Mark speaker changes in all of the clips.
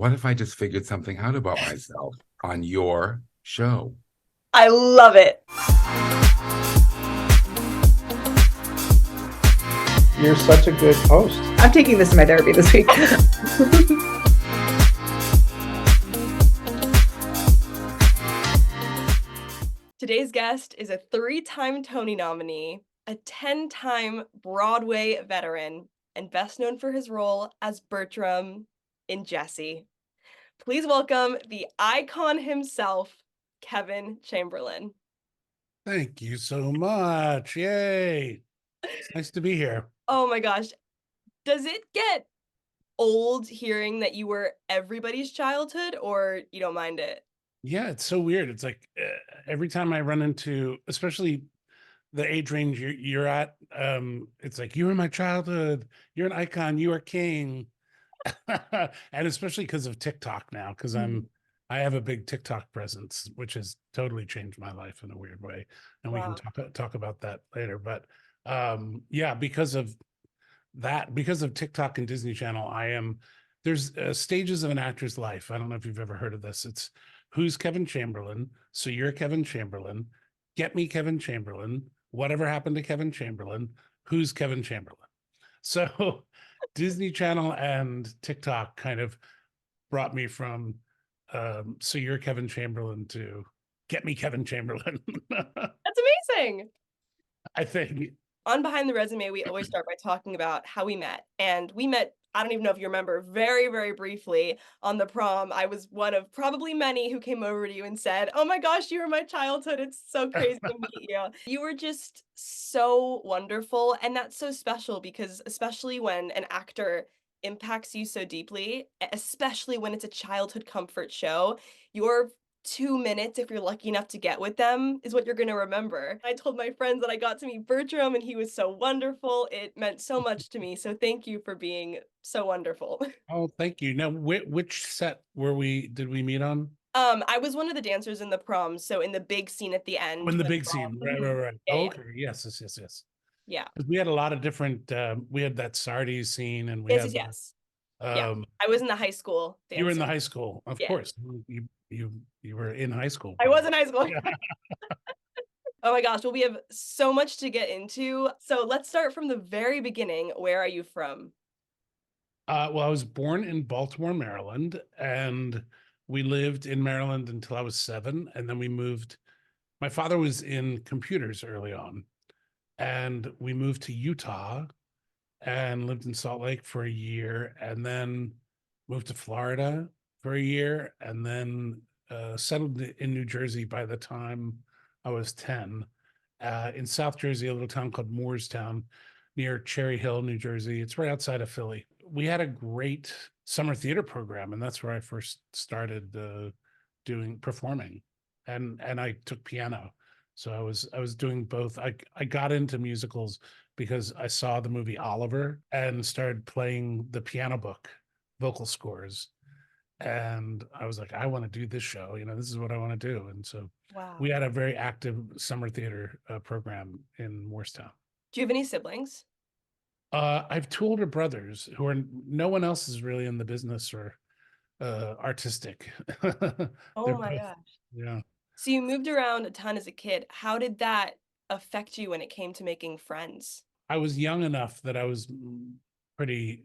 Speaker 1: what if I just figured something out about myself on your show?
Speaker 2: I love it.
Speaker 3: You're such a good host.
Speaker 2: I'm taking this in my therapy this week. Today's guest is a 3-time Tony nominee, a 10-time Broadway veteran, and best known for his role as Bertram in Jessie. Please welcome the icon himself, Kevin Chamberlin.
Speaker 4: Thank you so much. Yay. It's nice to be here.
Speaker 2: Oh my gosh. Does it get old hearing that you were everybody's childhood, or you don't mind it?
Speaker 4: Yeah, it's so weird. It's like every time I run into, especially the age range you're at, it's like, you were my childhood. You're an icon. You are king. And especially because of TikTok now, because I have a big TikTok presence, which has totally changed my life in a weird way. And we can
Speaker 2: Wow.
Speaker 4: talk about that later. But yeah, because of that, because of TikTok and Disney Channel, there's stages of an actor's life. I don't know if you've ever heard of this. It's who's Kevin Chamberlin? So you're Kevin Chamberlin. Get me Kevin Chamberlin. Whatever happened to Kevin Chamberlin? Who's Kevin Chamberlin? So Disney Channel and TikTok kind of brought me from so you're Kevin Chamberlin to get me Kevin Chamberlin.
Speaker 2: That's amazing.
Speaker 4: I think.
Speaker 2: On Behind the Resume, we always start by talking about how we met. And we met, I don't even know if you remember, very, very briefly on the prom. I was one of probably many who came over to you and said, "Oh my gosh, you were my childhood. It's so crazy to meet you." You were just so wonderful. And that's so special because, especially when an actor impacts you so deeply, especially when it's a childhood comfort show, your 2 minutes, if you're lucky enough to get with them, is what you're going to remember. I told my friends that I got to meet Bertram and he was so wonderful. It meant so much to me. So thank you for being so wonderful.
Speaker 4: Oh, thank you. Now, which set did we meet on?
Speaker 2: I was one of the dancers in the prom, so in the big scene at the
Speaker 4: Oh,
Speaker 2: end
Speaker 4: in the
Speaker 2: when
Speaker 4: big
Speaker 2: we're all
Speaker 4: scene, right.
Speaker 2: Yeah,
Speaker 4: Oh,
Speaker 2: yeah.
Speaker 4: okay, yes.
Speaker 2: Yeah.
Speaker 4: 'Cause we had a lot of different. We had that Sardi scene, and we
Speaker 2: Yes, yes,
Speaker 4: had
Speaker 2: yes. Yeah.
Speaker 4: um.
Speaker 2: I was in the high school
Speaker 4: You were in
Speaker 2: dancer.
Speaker 4: the high school, of
Speaker 2: Yeah.
Speaker 4: course. You were in high school,
Speaker 2: I was in
Speaker 4: probably.
Speaker 2: high school.
Speaker 4: Yeah.
Speaker 2: Oh my gosh. Well, we have so much to get into. So let's start from the very beginning. Where are you from?
Speaker 4: Well, I was born in Baltimore, Maryland, and we lived in Maryland until I was 7, and then we moved. My father was in computers early on, and we moved to Utah and lived in Salt Lake for a year, and then moved to Florida for a year, and then settled in New Jersey by the time I was 10. In South Jersey, a little town called Moorestown near Cherry Hill, New Jersey. It's right outside of Philly. We had a great summer theater program, and that's where I first started doing performing, and I took piano. So I was doing both. I got into musicals because I saw the movie Oliver and started playing the piano book vocal scores. And I was like, I want to do this show. This is what I want to do. And so we
Speaker 2: Wow.
Speaker 4: had a very active summer theater program in Morristown.
Speaker 2: Do you have any siblings?
Speaker 4: I have 2 older brothers who are no one else is really in the business or artistic.
Speaker 2: Oh
Speaker 4: They're
Speaker 2: my
Speaker 4: both,
Speaker 2: gosh.
Speaker 4: yeah.
Speaker 2: So you moved around a ton as a kid. How did that affect you when it came to making friends?
Speaker 4: I was young enough that I was pretty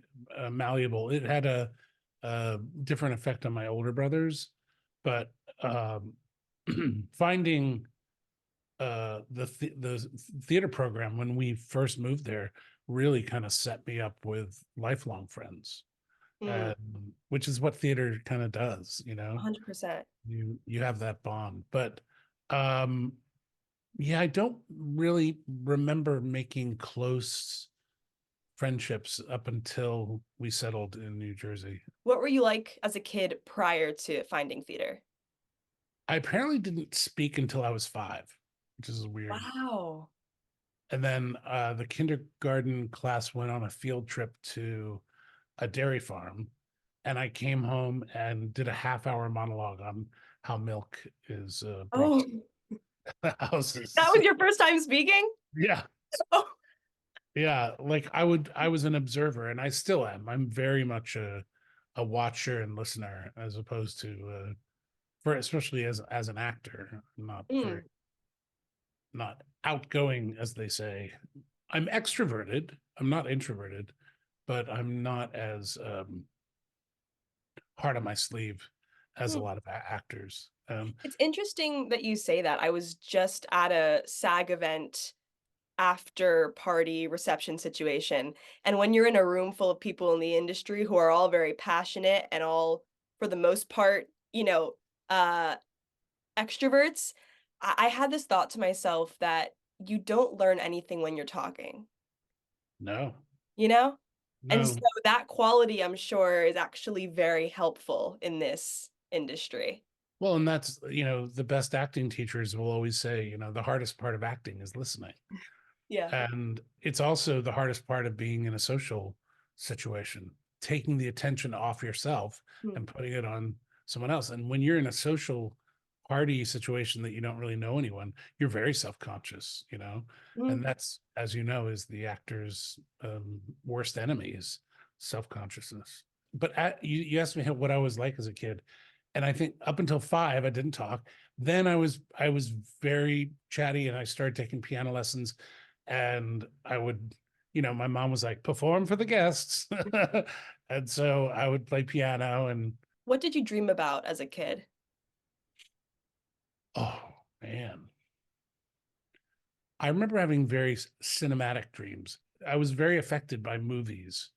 Speaker 4: malleable. It had a different effect on my older brothers, but um, finding the theater program when we first moved there really kind of set me up with lifelong friends,
Speaker 2: Mm,
Speaker 4: which is what theater kind of does.
Speaker 2: 100%.
Speaker 4: You have that bond, but um, yeah, I don't really remember making close friendships up until we settled in New Jersey.
Speaker 2: What were you like as a kid prior to finding theater?
Speaker 4: I apparently didn't speak until I was 5, which is weird.
Speaker 2: Wow.
Speaker 4: And then the kindergarten class went on a field trip to a dairy farm, and I came home and did a half-hour monologue on how milk is brought
Speaker 2: Oh,
Speaker 4: to the
Speaker 2: that
Speaker 4: houses.
Speaker 2: was your first time speaking?
Speaker 4: Yeah,
Speaker 2: Oh,
Speaker 4: yeah. Like I was an observer, and I still am. I'm very much a a watcher and listener as opposed to for especially as an actor, not very
Speaker 2: Mm.
Speaker 4: not outgoing, as they say. I'm extroverted. I'm not introverted, but I'm not as hard on my sleeve as a
Speaker 2: Hmm.
Speaker 4: lot of actors.
Speaker 2: It's interesting that you say that. I was just at a SAG event after party reception situation. And when you're in a room full of people in the industry who are all very passionate and all, for the most part, uh, extroverts, I had this thought to myself that you don't learn anything when you're talking,
Speaker 4: No,
Speaker 2: you know? And so
Speaker 4: no.
Speaker 2: that quality, I'm sure, is actually very helpful in this industry.
Speaker 4: Well, and that's, the best acting teachers will always say, the hardest part of acting is listening.
Speaker 2: Yeah.
Speaker 4: And it's also the hardest part of being in a social situation, taking the attention off yourself
Speaker 2: Mm.
Speaker 4: and putting it on someone else. And when you're in a social party situation that you don't really know anyone, you're very self-conscious,
Speaker 2: Mm.
Speaker 4: and that's, as you know, is the actor's worst enemy is self-consciousness. But you asked me what I was like as a kid, and I think up until 5 I didn't talk. Then I was very chatty, and I started taking piano lessons, and I would, my mom was like, perform for the guests. And so I would play piano. And
Speaker 2: What did you dream about as a kid?
Speaker 4: oh man, I remember having very cinematic dreams. I was very affected by movies,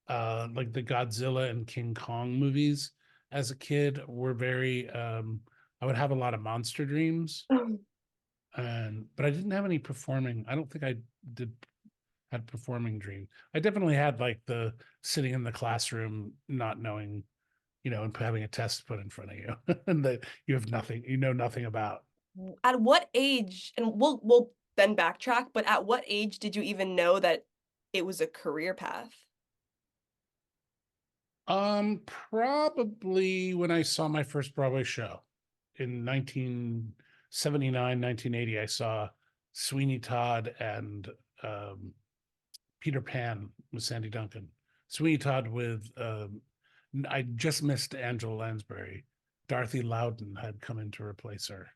Speaker 4: like the Godzilla and King Kong movies as a kid were very, I would have a lot of monster dreams. But I didn't have any performing. I don't think I did had performing dreams. I definitely had like the sitting in the classroom, not knowing, and having a test put in front of you and that you have nothing, nothing about.
Speaker 2: At what age, and we'll then backtrack, but at what age did you even know that it was a career path?
Speaker 4: Probably when I saw my first Broadway show in 1979, 1980, I saw Sweeney Todd and Peter Pan with Sandy Duncan. Sweeney Todd with I just missed Angela Lansbury. Dorothy Loudon had come in to replace her.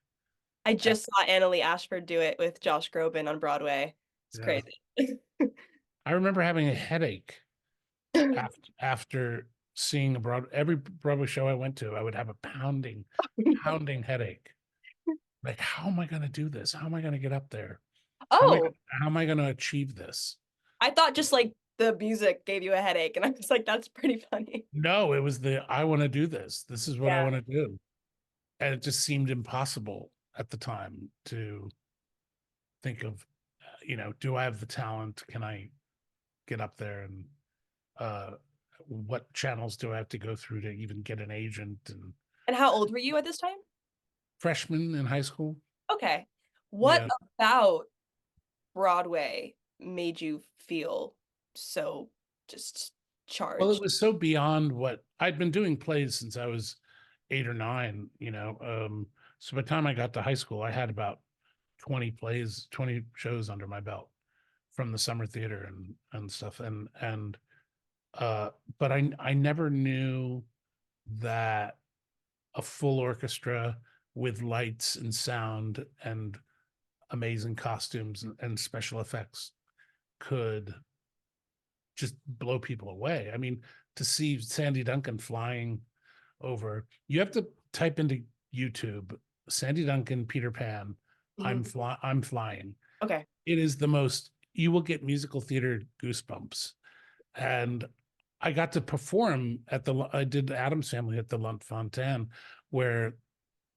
Speaker 2: I just saw Annalee Ashford do it with Josh Groban on Broadway. It's
Speaker 4: Yeah.
Speaker 2: crazy.
Speaker 4: I remember having a headache after seeing every Broadway show I went to. I would have a pounding headache. Like, how am I going to do this? How am I going to get up there?
Speaker 2: Oh,
Speaker 4: How am I going to achieve this?
Speaker 2: I thought just like the music gave you a headache, and I was like, that's pretty funny.
Speaker 4: No, it was I want to do this. This is what I
Speaker 2: Yeah.
Speaker 4: want to do. And it just seemed impossible at the time to think of, do I have the talent? Can I get up there? And what channels do I have to go through to even get an agent? And
Speaker 2: And how old were you at this time?
Speaker 4: freshman in high school.
Speaker 2: Okay. What
Speaker 4: Yeah.
Speaker 2: about Broadway made you feel so just
Speaker 4: Well, it
Speaker 2: charged?
Speaker 4: was so beyond what I'd been doing plays since I was 8 or 9, so by the time I got to high school, I had about 20 plays, 20 shows under my belt from the summer theater and stuff. But I never knew that a full orchestra with lights and sound and amazing costumes and special effects could just blow people away. I mean, to see Sandy Duncan flying over, you have to type into YouTube Sandy Duncan Peter Pan. I'm flying.
Speaker 2: Okay.
Speaker 4: It is the most, you will get musical theater goosebumps. And I got to perform I did Adam's Family at the Lunt Fontaine, where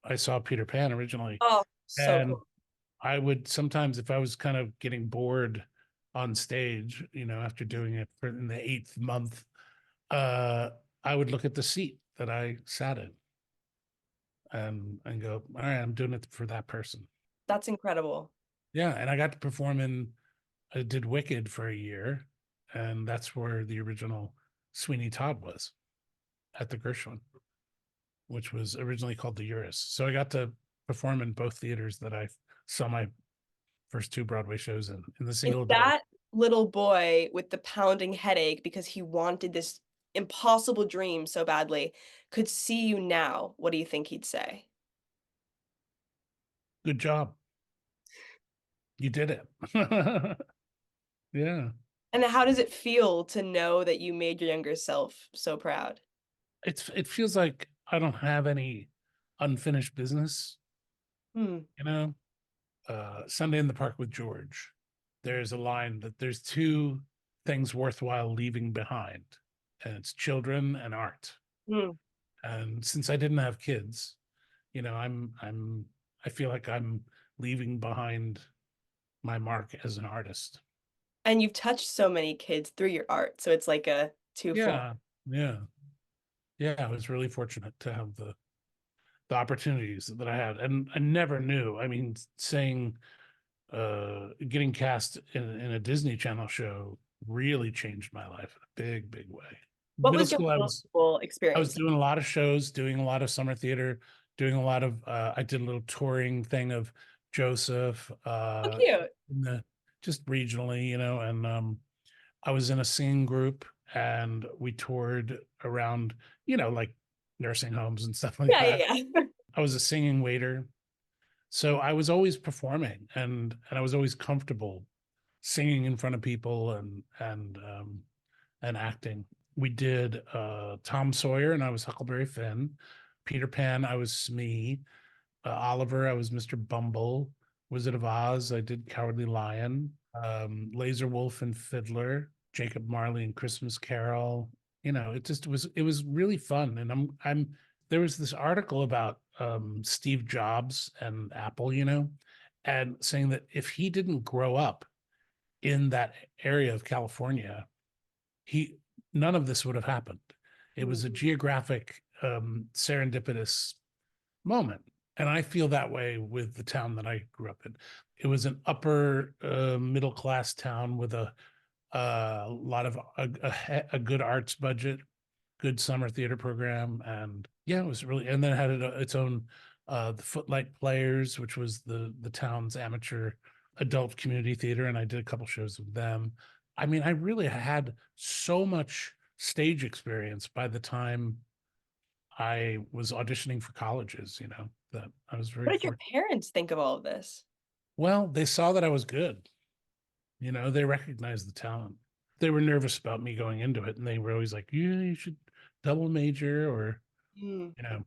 Speaker 4: I saw Peter Pan originally.
Speaker 2: Oh, so
Speaker 4: And
Speaker 2: cool.
Speaker 4: I would sometimes, if I was kind of getting bored on stage, after doing it in the 8th month, I would look at the seat that I sat in and go, all right, I'm doing it for that person.
Speaker 2: That's incredible.
Speaker 4: Yeah. And I got to I did Wicked for a year, and that's where the original Sweeney Todd was, at the Gershwin, which was originally called the Uris. So I got to perform in both theaters that I saw my first 2 Broadway shows in the
Speaker 2: Is
Speaker 4: single day.
Speaker 2: that little boy with the pounding headache because he wanted this impossible dream so badly could see you now, what do you think he'd say?
Speaker 4: Good job. You did it. Yeah.
Speaker 2: And how does it feel to know that you made your younger self so proud?
Speaker 4: It feels like I don't have any unfinished business,
Speaker 2: Hmm.
Speaker 4: you know? Sunday in the Park with George. There's a line that there's two things worthwhile leaving behind, and it's children and art.
Speaker 2: Hmm.
Speaker 4: And since I didn't have kids, I feel like I'm leaving behind my mark as an artist.
Speaker 2: And you've touched so many kids through your art, so it's like a twofold.
Speaker 4: Yeah, yeah, yeah. I was really fortunate to have the opportunities that I had, and I never knew. I mean, saying getting cast in a Disney Channel show really changed my life in a big way.
Speaker 2: What
Speaker 4: Middle
Speaker 2: was your
Speaker 4: school,
Speaker 2: middle school
Speaker 4: I was
Speaker 2: experience?
Speaker 4: doing a lot of shows, doing a lot of summer theater, doing a lot of I did a little touring thing of Joseph,
Speaker 2: Oh, cute.
Speaker 4: in the just regionally, and I was in a singing group and we toured around, like nursing homes and stuff like
Speaker 2: Yeah,
Speaker 4: that.
Speaker 2: yeah, yeah.
Speaker 4: I was a singing waiter. So I was always performing and I was always comfortable singing in front of people and acting. We did Tom Sawyer and I was Huckleberry Finn. Peter Pan, I was Smee. Oliver, I was Mr. Bumble. Wizard of Oz, I did Cowardly Lion. Laser Wolf and Fiddler. Jacob Marley and Christmas Carol. It was really fun. And there was this article about Steve Jobs and Apple, and saying that if he didn't grow up in that area of California, he none of this would have happened. It was a
Speaker 2: Mhm.
Speaker 4: geographic serendipitous moment. And I feel that way with the town that I grew up in. It was an upper middle class town with a lot of a good arts budget, good summer theater program, and yeah, it was really. And then it had its own the Footlight Players, which was the town's amateur adult community theater, and I did a couple shows with them. I mean, I really had so much stage experience by the time I was auditioning for colleges, that I was very
Speaker 2: What did your
Speaker 4: fortunate.
Speaker 2: parents think of all of this?
Speaker 4: Well, they saw that I was good. They recognized the talent. They were nervous about me going into it, and they were always like, "Yeah, you should double major," or
Speaker 2: Mm.
Speaker 4: you know.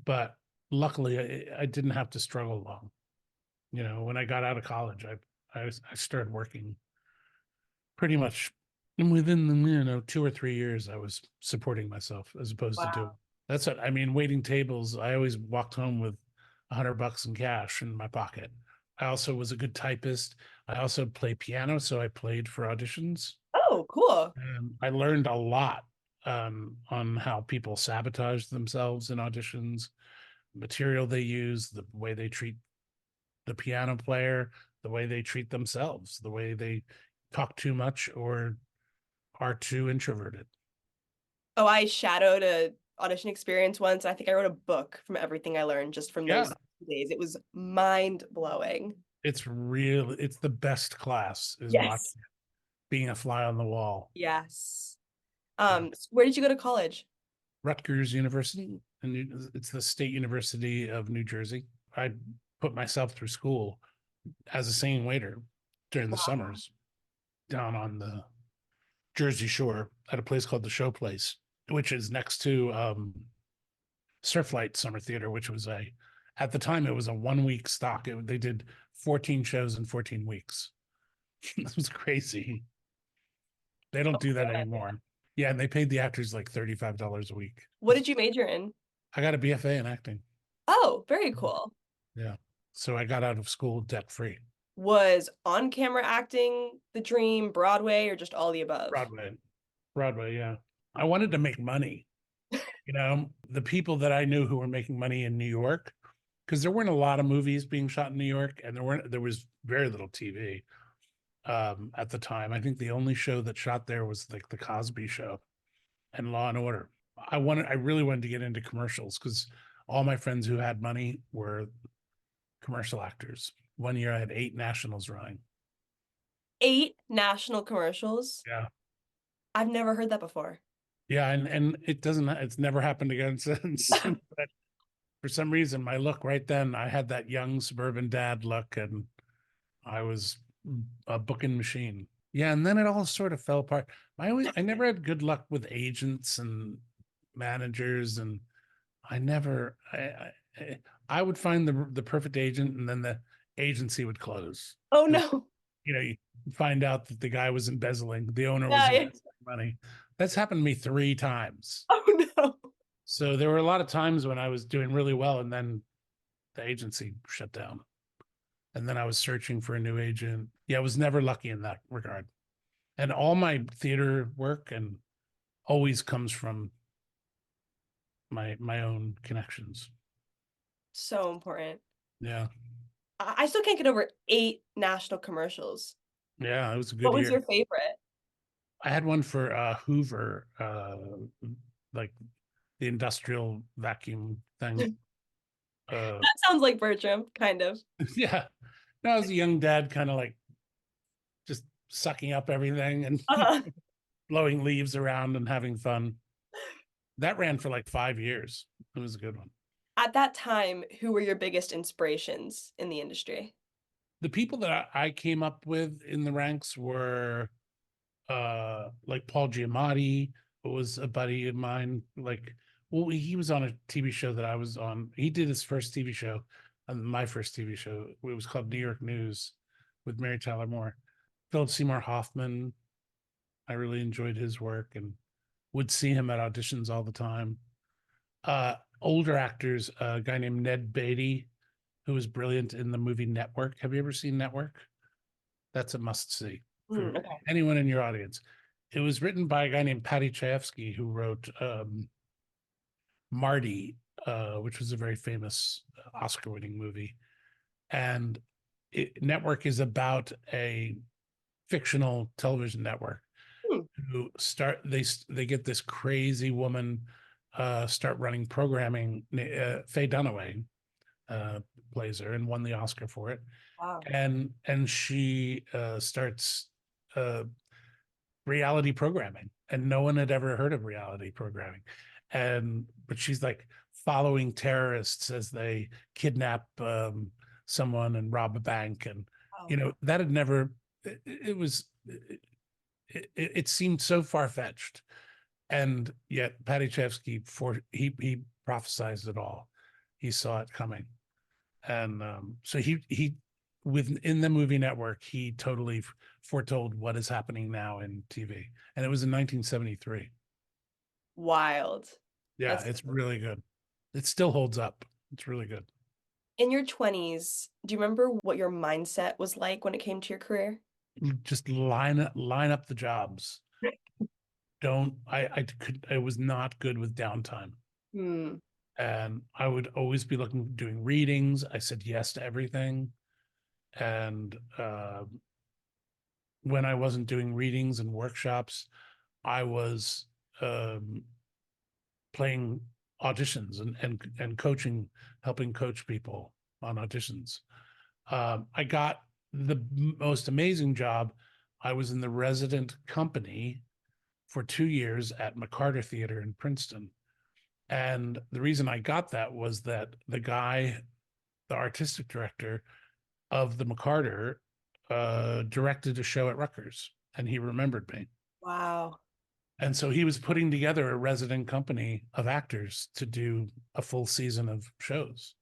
Speaker 4: But luckily, I didn't have to struggle long. When I got out of college, I started working pretty much, and within the 2 or 3 years, I was supporting myself as opposed to doing.
Speaker 2: Wow.
Speaker 4: That's what I mean. Waiting tables. I always walked home with $100 in cash in my pocket. I also was a good typist. I also play piano, so I played for auditions.
Speaker 2: Oh, cool.
Speaker 4: I learned a lot on how people sabotage themselves in auditions, material they use, the way they treat the piano player, the way they treat themselves, the way they talk too much or are too introverted.
Speaker 2: Oh, I shadowed a audition experience once. I think I wrote a book from everything I learned just from
Speaker 4: Yeah,
Speaker 2: those days. It was mind blowing.
Speaker 4: it's the best class is watching
Speaker 2: Yes.
Speaker 4: being a fly on the wall.
Speaker 2: Yes.
Speaker 4: Yeah.
Speaker 2: Where did you go to college?
Speaker 4: Rutgers University, and it's the State University of New Jersey. I put myself through school as a singing waiter during the summers down on the Jersey Shore at a place called the Show Place, which is next to Surflight Summer Theater, which was at the time, it was a 1 week stock. They did 14 shows in 14 weeks. This was crazy. They don't do that anymore. Yeah, and they paid the actors like $35 a week.
Speaker 2: What did you major in?
Speaker 4: I got a BFA in acting.
Speaker 2: Oh, very cool.
Speaker 4: Yeah. So I got out of school debt free.
Speaker 2: Was on camera acting the dream, Broadway, or just all the above?
Speaker 4: Broadway. Broadway, yeah. I wanted to make money. The people that I knew who were making money in New York, because there weren't a lot of movies being shot in New York, and there was very little TV at the time. I think the only show that shot there was like the Cosby Show and Law and Order. I really wanted to get into commercials because all my friends who had money were commercial actors. One year I had 8 nationals running.
Speaker 2: 8 national commercials?
Speaker 4: Yeah.
Speaker 2: I've never heard that before.
Speaker 4: Yeah, and it's never happened again since. But for some reason, my look right then, I had that young suburban dad look, and I was a booking machine. Yeah, and then it all sort of fell apart. I never had good luck with agents and managers, and I never I would find the perfect agent, and then the agency would close.
Speaker 2: Oh
Speaker 4: And
Speaker 2: no.
Speaker 4: you find out that the guy was embezzling, the owner was
Speaker 2: Yeah, yeah.
Speaker 4: embezzling money. That's happened to me 3 times.
Speaker 2: Oh no.
Speaker 4: So there were a lot of times when I was doing really well, and then the agency shut down. And then I was searching for a new agent. Yeah, I was never lucky in that regard. And all my theater work and always comes from my own connections.
Speaker 2: So important.
Speaker 4: Yeah.
Speaker 2: I still can't get over 8 national commercials.
Speaker 4: Yeah, it was a
Speaker 2: What
Speaker 4: good
Speaker 2: was
Speaker 4: year.
Speaker 2: your favorite?
Speaker 4: I had one for Hoover, like the industrial vacuum thing.
Speaker 2: That sounds like Bertram, kind of.
Speaker 4: Yeah. No, I was a young dad, kind of like just sucking up everything and
Speaker 2: Uh-huh.
Speaker 4: blowing leaves around and having fun. That ran for like 5 years. It was a good one.
Speaker 2: At that time, who were your biggest inspirations in the industry?
Speaker 4: The people that I came up with in the ranks were like Paul Giamatti, who was a buddy of mine. Like, well, he was on a TV show that I was on. He did his first TV show, my first TV show. It was called New York News with Mary Tyler Moore. Philip Seymour Hoffman, I really enjoyed his work and would see him at auditions all the time. Older actors, a guy named Ned Beatty, who was brilliant in the movie Network. Have you ever seen Network? That's a must see for
Speaker 2: Okay.
Speaker 4: anyone in your audience. It was written by a guy named Patty Chayefsky, who wrote Marty, which was a very famous Oscar-winning movie. And Network is about a fictional television network
Speaker 2: Hmm.
Speaker 4: who they get this crazy woman start running programming. Faye Dunaway plays her and won the Oscar for it.
Speaker 2: Wow.
Speaker 4: And she starts reality programming, and no one had ever heard of reality programming. But she's like following terrorists as they kidnap someone and rob a bank, and
Speaker 2: Wow.
Speaker 4: that had never. It seemed so far fetched, and yet Patty Chayefsky he prophesized it all. He saw it coming, and so he within the movie Network, he totally foretold what is happening now in TV, and it was in 1973.
Speaker 2: Wild.
Speaker 4: Yeah,
Speaker 2: That's
Speaker 4: it's really good. It still holds up. It's really good.
Speaker 2: in your 20s, do you remember what your mindset was like when it came to your career?
Speaker 4: Just line up the jobs. I was not good with downtime.
Speaker 2: Hmm.
Speaker 4: And I would always be doing readings. I said yes to everything. And when I wasn't doing readings and workshops, I was playing auditions and coaching, helping coach people on auditions. I got the most amazing job. I was in the resident company for 2 years at McCarter Theater in Princeton. And the reason I got that was that the artistic director of the McCarter, directed a show at Rutgers, and he remembered me.
Speaker 2: Wow.
Speaker 4: And so he was putting together a resident company of actors to do a full season of shows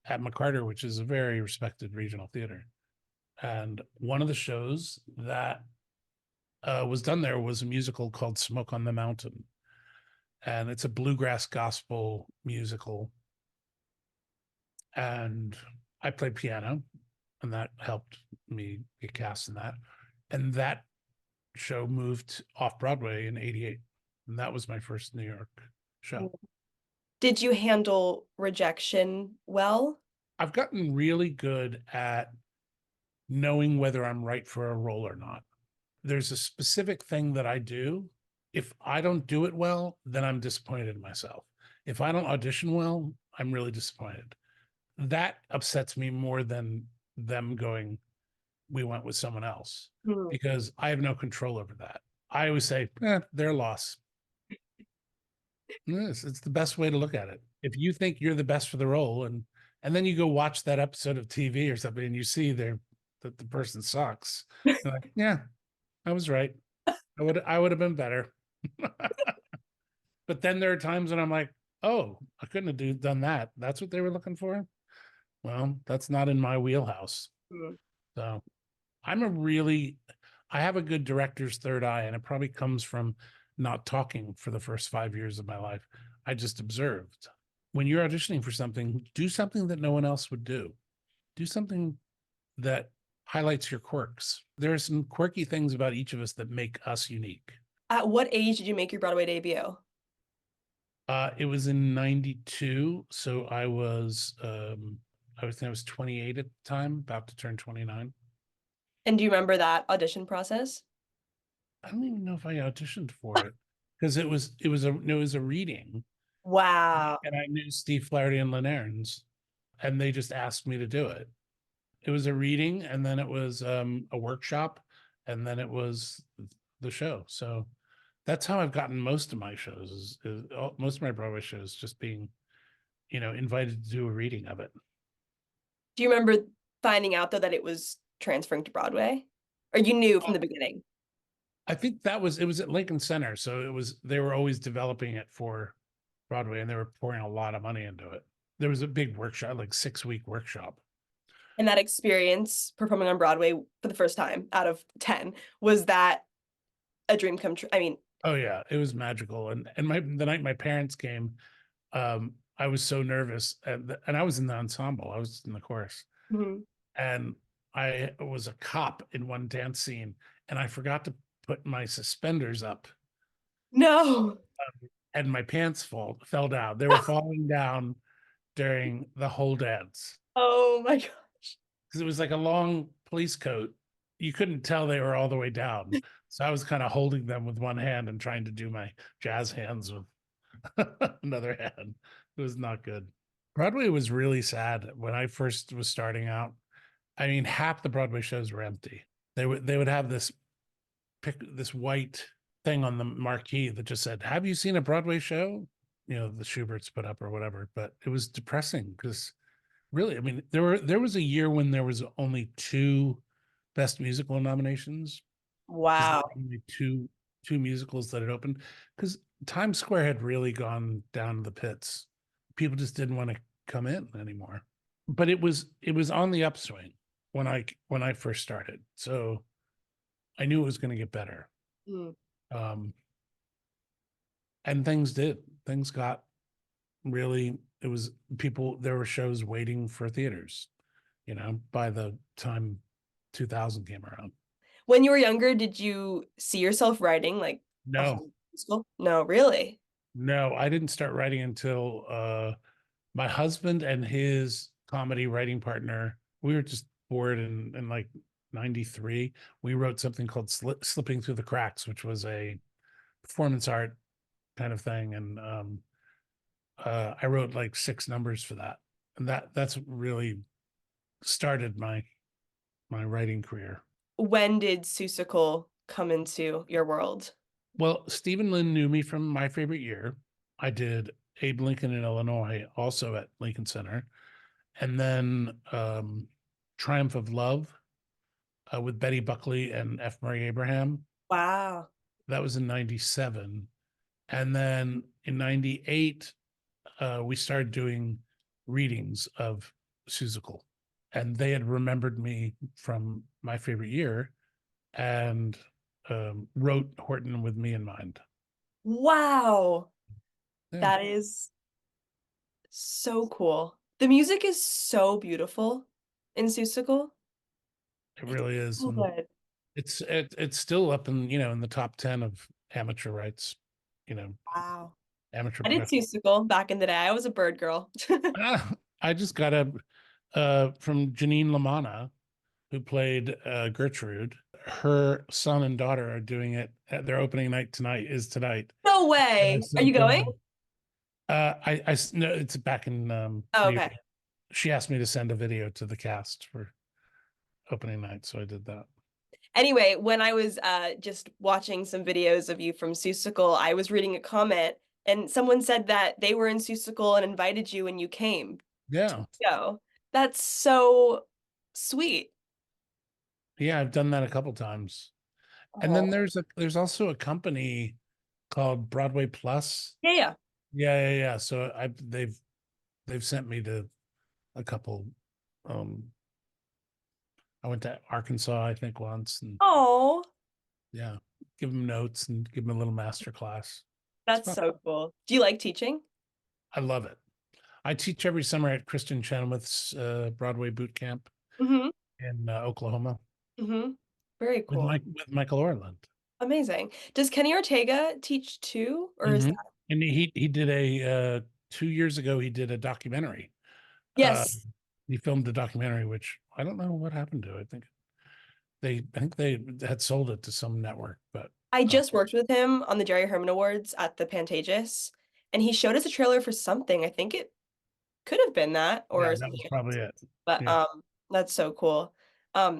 Speaker 4: at McCarter, which is a very respected regional theater. And one of the shows that was done there was a musical called Smoke on the Mountain. And it's a bluegrass gospel musical. And I played piano, and that helped me get cast in that. And that show moved off Broadway in '88. And that was my first New York show.
Speaker 2: Did you handle rejection well?
Speaker 4: I've gotten really good at knowing whether I'm right for a role or not. There's a specific thing that I do. If I don't do it well, then I'm disappointed in myself. If I don't audition well, I'm really disappointed. That upsets me more than them going, we went with someone else,
Speaker 2: Hmm.
Speaker 4: because I have no control over that. I always say, their loss. Yes, it's the best way to look at it. If you think you're the best for the role, and then you go watch that episode of TV or something, and you see that the person sucks, you're like, yeah, I was right. I would have been better. But then there are times when I'm like, oh, I couldn't have done that. That's what they were looking for. Well, that's not in my wheelhouse.
Speaker 2: Mm.
Speaker 4: So I have a good director's third eye, and it probably comes from not talking for the first 5 years of my life. I just observed. When you're auditioning for something, do something that no one else would do. Do something that highlights your quirks. There are some quirky things about each of us that make us unique.
Speaker 2: At what age did you make your Broadway debut?
Speaker 4: It was in 92. So I think I was 28 at the time, about to turn 29.
Speaker 2: And do you remember that audition process?
Speaker 4: I don't even know if I auditioned for it because it was a reading,
Speaker 2: Wow.
Speaker 4: and I knew Steve Flaherty and Lynn Ahrens, and they just asked me to do it. It was a reading, and then it was a workshop, and then it was the show. So that's how I've gotten most of my shows. Most of my Broadway shows just being, invited to do a reading of it.
Speaker 2: Do you remember finding out though that it was transferring to Broadway? Or you knew from the beginning?
Speaker 4: I think it was at Lincoln Center, so they were always developing it for Broadway, and they were pouring a lot of money into it. There was a big workshop, like 6-week workshop.
Speaker 2: And that experience performing on Broadway for the first time out of 10, was that a dream come true? I mean,
Speaker 4: Oh yeah, it was magical. And the night my parents came, I was so nervous, and I was in the ensemble. I was in the chorus,
Speaker 2: mhm.
Speaker 4: and I was a cop in one dance scene, and I forgot to put my suspenders up,
Speaker 2: No.
Speaker 4: and my pants fell down. They were falling down during the whole dance
Speaker 2: Oh my God.
Speaker 4: because it was like a long police coat. You couldn't tell they were all the way down. So I was kind of holding them with one hand and trying to do my jazz hands with another hand. It was not good. Broadway was really sad when I first was starting out. I mean, half the Broadway shows were empty. They would have this white thing on the marquee that just said, "Have you seen a Broadway show?" The Schuberts put up or whatever. But it was depressing because really, I mean, there was a year when there was only 2 Best Musical nominations. Because there
Speaker 2: Wow.
Speaker 4: were only two musicals that had opened. Because Times Square had really gone down the pits. People just didn't want to come in anymore. But it was on the upswing when I first started. So I knew it was going to get better.
Speaker 2: Mm.
Speaker 4: And things did. Things got really, there were shows waiting for theaters, by the time 2000 came around.
Speaker 2: When you were younger, did you see yourself writing like a
Speaker 4: No,
Speaker 2: whole musical? No, really?
Speaker 4: no, I didn't start writing until my husband and his comedy writing partner, we were just bored in like 93. We wrote something called Slipping Through the Cracks, which was a performance art kind of thing. And I wrote like 6 numbers for that. And that's really started my writing career.
Speaker 2: When did Seussical come into your world?
Speaker 4: Well, Stephen Lynn knew me from My Favorite Year. I did Abe Lincoln in Illinois, also at Lincoln Center. And then Triumph of Love with Betty Buckley and F. Murray Abraham.
Speaker 2: Wow.
Speaker 4: That was in 97. And then in 98, we started doing readings of Seussical. And they had remembered me from My Favorite Year and wrote Horton with me in mind.
Speaker 2: Wow.
Speaker 4: Yeah.
Speaker 2: That is so cool. The music is so beautiful in Seussical.
Speaker 4: It really is.
Speaker 2: So
Speaker 4: And
Speaker 2: good.
Speaker 4: it's still up in the top 10 of amateur rights,
Speaker 2: Wow.
Speaker 4: amateur
Speaker 2: I did
Speaker 4: professional.
Speaker 2: Seussical back in the day. I was a bird girl.
Speaker 4: I just got from Janine Lamanna, who played Gertrude. Her son and daughter are doing it at their opening night tonight.
Speaker 2: No
Speaker 4: And I
Speaker 2: way. Are
Speaker 4: said,
Speaker 2: you going?
Speaker 4: no, it's back in
Speaker 2: Oh,
Speaker 4: New York.
Speaker 2: okay.
Speaker 4: She asked me to send a video to the cast for opening night, so I did that.
Speaker 2: Anyway, when I was just watching some videos of you from Seussical, I was reading a comment and someone said that they were in Seussical and invited you and you came.
Speaker 4: Yeah.
Speaker 2: Go. That's so sweet.
Speaker 4: Yeah, I've done that a couple times. And then
Speaker 2: Oh.
Speaker 4: there's also a company called Broadway Plus.
Speaker 2: Yeah, yeah.
Speaker 4: Yeah. So they've sent me to a couple. I went to Arkansas, I think, once, and
Speaker 2: Oh,
Speaker 4: yeah, give them notes and give them a little master class. It's
Speaker 2: that's
Speaker 4: fun.
Speaker 2: so cool. Do you like teaching?
Speaker 4: I love it. I teach every summer at Kristen Chenoweth's Broadway boot camp
Speaker 2: Mm-hmm.
Speaker 4: in Oklahoma
Speaker 2: Mm-hmm. Very cool.
Speaker 4: With Michael Orland.
Speaker 2: Amazing. Does Kenny Ortega teach too, or is
Speaker 4: Mhm.
Speaker 2: that?
Speaker 4: And he did a 2 years ago he did a documentary. Uh,
Speaker 2: Yes,
Speaker 4: he filmed a documentary, which I don't know what happened to. I think they had sold it to some network, but
Speaker 2: I just worked with him on the Jerry Herman Awards at the Pantages, and he showed us a trailer for something. I think it could have been that
Speaker 4: yeah,
Speaker 2: or
Speaker 4: that was
Speaker 2: something
Speaker 4: probably
Speaker 2: else.
Speaker 4: it.
Speaker 2: But
Speaker 4: Yeah.
Speaker 2: that's so cool.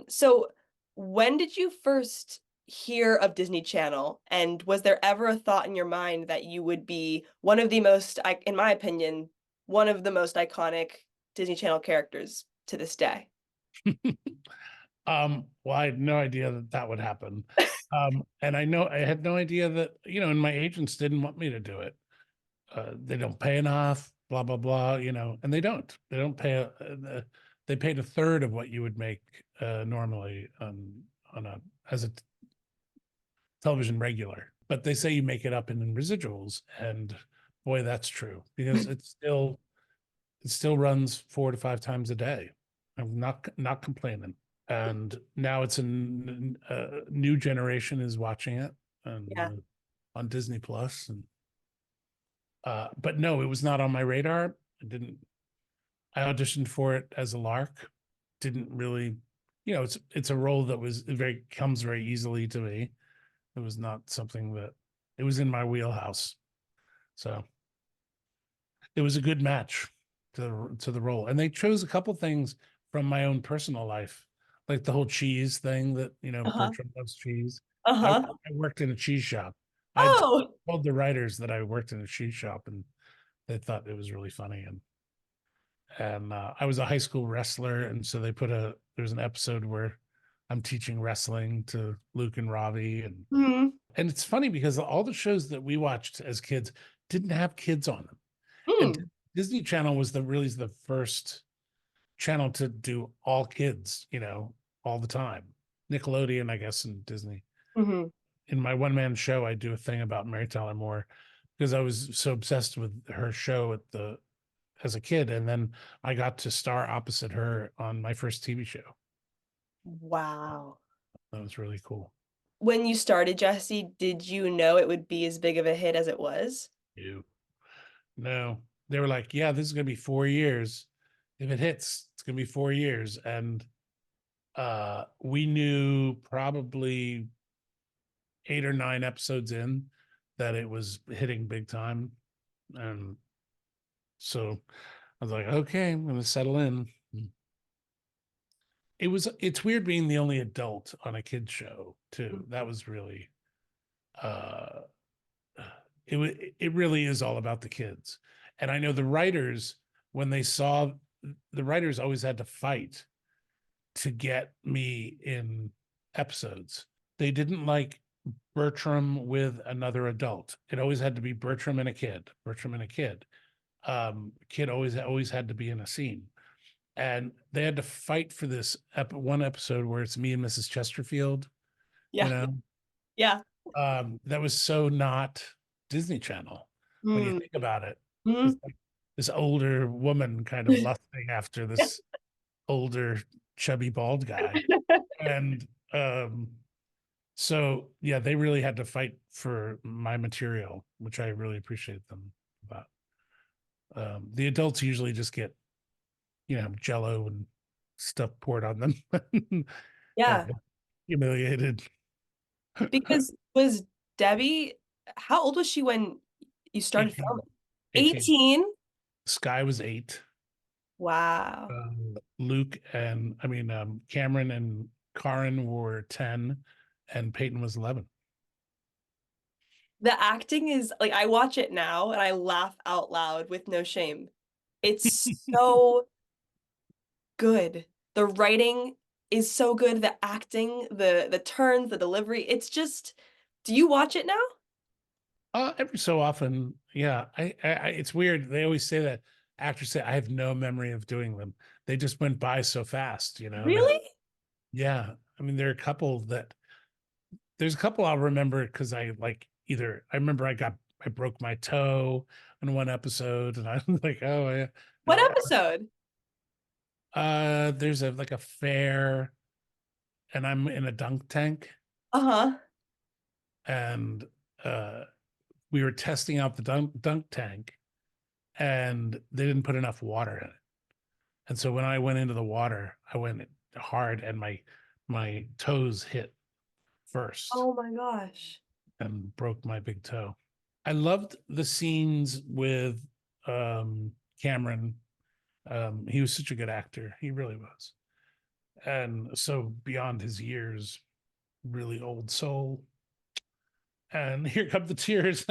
Speaker 2: So when did you first hear of Disney Channel? And was there ever a thought in your mind that you would be one of the most, in my opinion, one of the most iconic Disney Channel characters to this day?
Speaker 4: Well, I had no idea that that would happen. And I had no idea that, and my agents didn't want me to do it. They don't pay enough, blah, blah, blah, and they don't pay, they paid a third of what you would make normally as a television regular, but they say you make it up in residuals. And boy, that's true because it still runs 4 to 5 times a day. I'm not complaining. And now it's a new generation is watching it and
Speaker 2: Yeah.
Speaker 4: on Disney Plus. And but no, it was not on my radar. I auditioned for it as a lark. Didn't really, it's a role that comes very easily to me. It was not something that it was in my wheelhouse. So it was a good match to the role. And they chose a couple things from my own personal life, like the whole cheese thing that,
Speaker 2: Uh-huh.
Speaker 4: Bertram loves cheese. I
Speaker 2: Uh-huh.
Speaker 4: worked in a cheese shop. I
Speaker 2: Oh,
Speaker 4: told the writers that I worked in a cheese shop and they thought it was really funny. And I was a high school wrestler. And so there's an episode where I'm teaching wrestling to Luke and Ravi.
Speaker 2: hmm.
Speaker 4: And it's funny because all the shows that we watched as kids didn't have kids on them. And
Speaker 2: Hmm.
Speaker 4: Disney Channel was really the first channel to do all kids, all the time. Nickelodeon, I guess, and Disney.
Speaker 2: Hmm.
Speaker 4: In my one-man show, I do a thing about Mary Tyler Moore because I was so obsessed with her show as a kid. And then I got to star opposite her on my first TV show.
Speaker 2: Wow.
Speaker 4: That was really cool.
Speaker 2: When you started, Jesse, did you know it would be as big of a hit as it was?
Speaker 4: You No, they were like, yeah, this is going to be 4 years. If it hits, it's going to be 4 years. And we knew probably 8 or 9 episodes in that it was hitting big time. And so I was like, okay, I'm going to settle in. It's weird being the only adult on a kid show too. That was really, uh, it really is all about the kids. And I know the writers, when they saw the writers always had to fight to get me in episodes. They didn't like Bertram with another adult. It always had to be Bertram and a kid, Bertram and a kid. Kid always had to be in a scene. And they had to fight for this one episode where it's me and Mrs. Chesterfield, you
Speaker 2: Yeah.
Speaker 4: know.
Speaker 2: Yeah.
Speaker 4: That was so not Disney Channel when you
Speaker 2: Mm.
Speaker 4: think about it. It's
Speaker 2: Mm.
Speaker 4: like this older woman kind of lusting after this older chubby bald guy. And so yeah, they really had to fight for my material, which I really appreciate them about. The adults usually just get, Jello and stuff poured on them
Speaker 2: Yeah.
Speaker 4: and humiliated.
Speaker 2: Because was Debbie, how old was she when you started
Speaker 4: 18,
Speaker 2: filming?
Speaker 4: 18.
Speaker 2: 18?
Speaker 4: Sky was 8.
Speaker 2: Wow.
Speaker 4: Luke and Cameron and Karin were 10 and Peyton was 11.
Speaker 2: The acting is like I watch it now and I laugh out loud with no shame. It's so good. The writing is so good, the acting, the turns, the delivery. It's just do you watch it now?
Speaker 4: Every so often, yeah. It's weird. They always say that actors say, "I have no memory of doing them. They just went by so fast," you know.
Speaker 2: Really?
Speaker 4: Yeah. I mean, there are a couple that there's a couple I'll remember because I like either I remember I broke my toe in one episode, and I was like, oh yeah.
Speaker 2: What
Speaker 4: No.
Speaker 2: episode?
Speaker 4: There's a like a fair, and I'm in a dunk tank,
Speaker 2: Uh-huh.
Speaker 4: and we were testing out the dunk tank, and they didn't put enough water in it. And so when I went into the water, I went hard, and my toes hit first
Speaker 2: Oh my gosh.
Speaker 4: and broke my big toe. I loved the scenes with Cameron. He was such a good actor. He really was. And so beyond his years, really old soul. And here come the tears.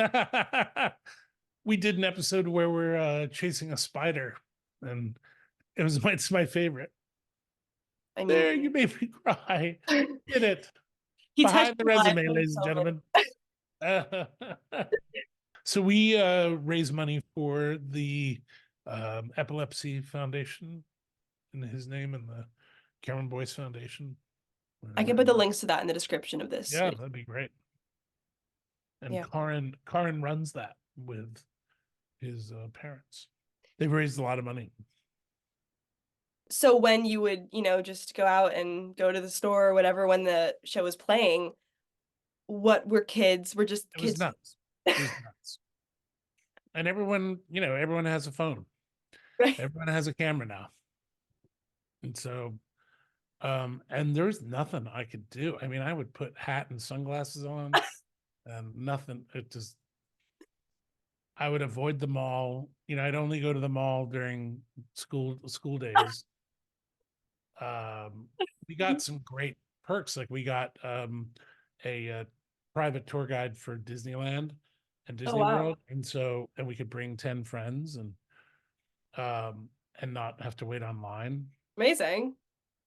Speaker 4: We did an episode where we're chasing a spider, and it's my favorite.
Speaker 2: I
Speaker 4: There,
Speaker 2: mean,
Speaker 4: you made me cry. Did it.
Speaker 2: he touched
Speaker 4: Behind the
Speaker 2: the lives
Speaker 4: resume,
Speaker 2: of
Speaker 4: ladies and
Speaker 2: so many.
Speaker 4: gentlemen. So we raise money for the Epilepsy Foundation in his name, and the Cameron Boyce Foundation.
Speaker 2: I can put the links to that in the description of this
Speaker 4: Yeah,
Speaker 2: video.
Speaker 4: that'd be great. And
Speaker 2: Yeah.
Speaker 4: Karin runs that with his parents. They've raised a lot of money.
Speaker 2: So when you would, just go out and go to the store or whatever when the show was playing, what were kids? Were just
Speaker 4: It was
Speaker 2: kids.
Speaker 4: nuts. It was nuts. And everyone, everyone has a phone.
Speaker 2: Right.
Speaker 4: Everyone has a camera now. And so, and there's nothing I could do. I mean, I would put hat and sunglasses on, and nothing. I would avoid the mall. I'd only go to the mall during school days. We got some great perks. Like we got a private tour guide for Disneyland and
Speaker 2: Oh,
Speaker 4: Disney
Speaker 2: wow.
Speaker 4: World, and we could bring 10 friends and not have to wait online.
Speaker 2: Amazing.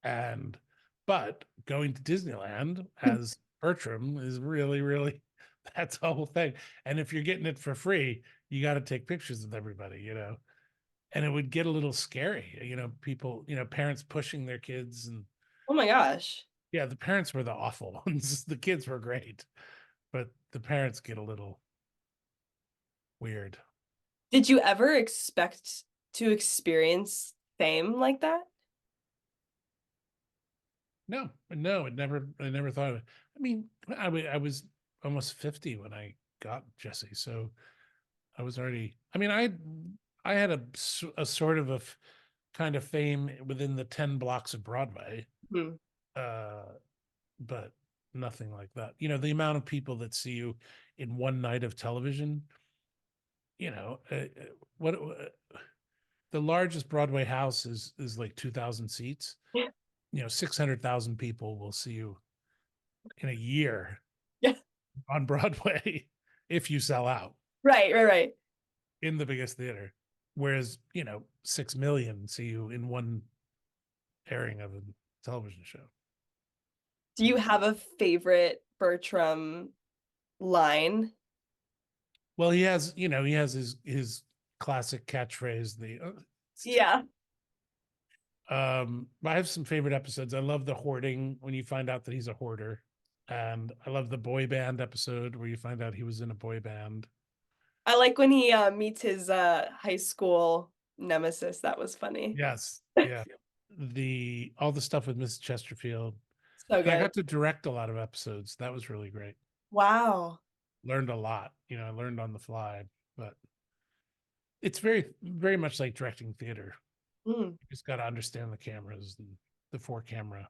Speaker 4: But going to Disneyland as Bertram is really, really, that's the whole thing. And if you're getting it for free, you got to take pictures with everybody, and it would get a little scary, people, parents pushing their kids. And
Speaker 2: Oh my gosh.
Speaker 4: yeah, the parents were the awful ones. The kids were great, but the parents get a little weird.
Speaker 2: Did you ever expect to experience fame like that?
Speaker 4: No, I never thought of it. I mean, I was almost 50 when I got Jessie. So I was already, I mean, I had a sort of kind of fame within the 10 blocks of Broadway.
Speaker 2: Hmm.
Speaker 4: But nothing like that. The amount of people that see you in one night of television, what the largest Broadway house is like 2,000 seats. 600,000 people will see you in a year.
Speaker 2: Yeah.
Speaker 4: On Broadway if you sell out.
Speaker 2: Right.
Speaker 4: In the biggest theater. Whereas, 6 million see you in one airing of a television show.
Speaker 2: Do you have a favorite Bertram line?
Speaker 4: Well, he has his classic catchphrase,
Speaker 2: Yeah.
Speaker 4: I have some favorite episodes. I love the hoarding when you find out that he's a hoarder. And I love the boy band episode where you find out he was in a boy band.
Speaker 2: I like when he meets his high school nemesis. That was funny.
Speaker 4: Yes. Yeah. All the stuff with Mrs. Chesterfield.
Speaker 2: So
Speaker 4: And I
Speaker 2: good.
Speaker 4: got to direct a lot of episodes. That was really great.
Speaker 2: Wow.
Speaker 4: Learned a lot. I learned on the fly, but it's very, very much like directing theater.
Speaker 2: Mm.
Speaker 4: You just got to understand the cameras and the 4-camera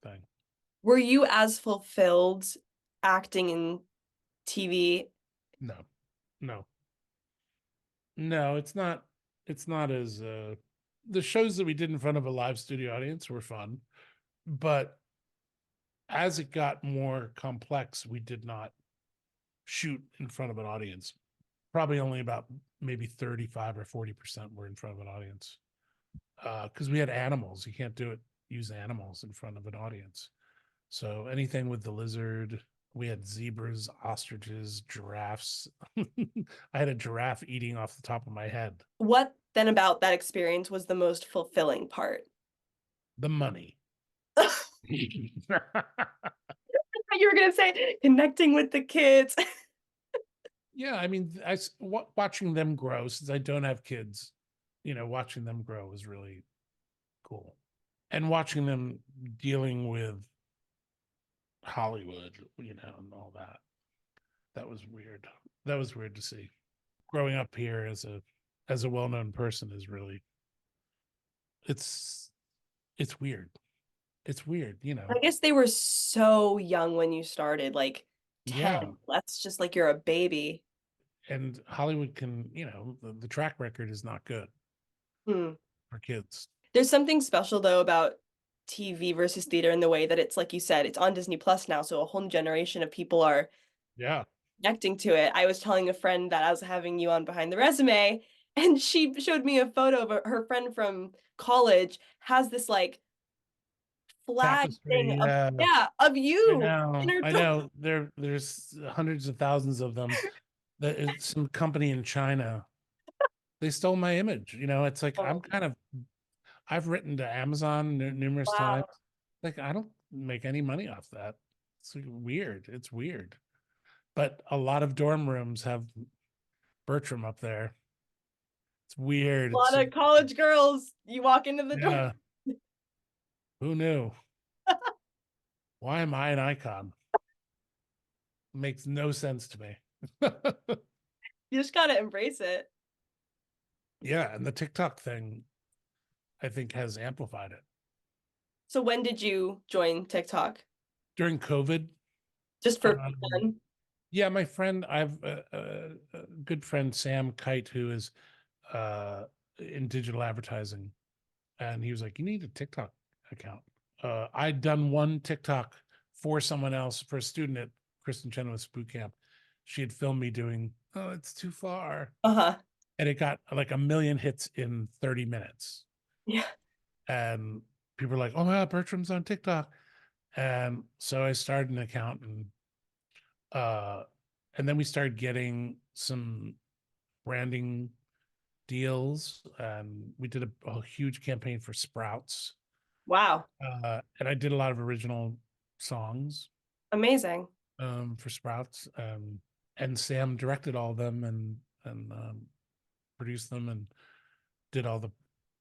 Speaker 4: thing.
Speaker 2: Were you as fulfilled acting in TV?
Speaker 4: No, it's not. It's not as the shows that we did in front of a live studio audience were fun, but as it got more complex, we did not shoot in front of an audience. Probably only about maybe 35 or 40% were in front of an audience. Because we had animals. You can't use animals in front of an audience. So anything with the lizard, we had zebras, ostriches, giraffes. I had a giraffe eating off the top of my head.
Speaker 2: What then about that experience was the most fulfilling part?
Speaker 4: The money.
Speaker 2: You were gonna say connecting with the kids.
Speaker 4: Yeah, I mean, watching them grow, since I don't have kids, watching them grow was really cool. And watching them dealing with Hollywood, and all that. That was weird. That was weird to see. Growing up here as a well-known person is really, it's weird. It's weird,
Speaker 2: I guess they were so young when you started, like 10.
Speaker 4: Yeah.
Speaker 2: That's just like you're a baby.
Speaker 4: And Hollywood can, the track record is not good
Speaker 2: Hmm.
Speaker 4: for kids.
Speaker 2: There's something special though about TV versus theater in the way that it's like you said, it's on Disney Plus now, so a whole new generation of people are
Speaker 4: Yeah.
Speaker 2: connecting to it. I was telling a friend that I was having you on Behind the Resume, and she showed me a photo of her friend from college has this like flag thing
Speaker 4: Tapestry,
Speaker 2: of
Speaker 4: yeah.
Speaker 2: of you in her
Speaker 4: I know. There's hundreds of thousands of them. That is some company in China. They stole my image. It's like
Speaker 2: Oh,
Speaker 4: I've written to Amazon numerous times.
Speaker 2: wow.
Speaker 4: Like I don't make any money off that. It's like weird. It's weird. But a lot of dorm rooms have Bertram up there. It's weird.
Speaker 2: A lot of college girls, you walk into the door.
Speaker 4: Yeah. Who knew? Why am I an icon? Makes no sense to me.
Speaker 2: You just gotta embrace it.
Speaker 4: Yeah, and the TikTok thing, I think, has amplified it.
Speaker 2: So when did you join TikTok?
Speaker 4: During COVID,
Speaker 2: Just for
Speaker 4: um,
Speaker 2: fun?
Speaker 4: yeah, my friend, I have a good friend, Sam Kite, who is in digital advertising, and he was like, "You need a TikTok account." I'd done one TikTok for someone else, for a student at Kristen Chenoweth's boot camp. She had filmed me doing, "Oh, it's too far,"
Speaker 2: Uh-huh.
Speaker 4: and it got like 1 million hits in 30 minutes.
Speaker 2: Yeah.
Speaker 4: And people were like, "Oh my God, Bertram's on TikTok." And so I started an account, uh, and then we started getting some branding deals, and we did a huge campaign for Sprouts.
Speaker 2: Wow.
Speaker 4: And I did a lot of original songs
Speaker 2: Amazing.
Speaker 4: for Sprouts, and Sam directed all of them and produced them and did all the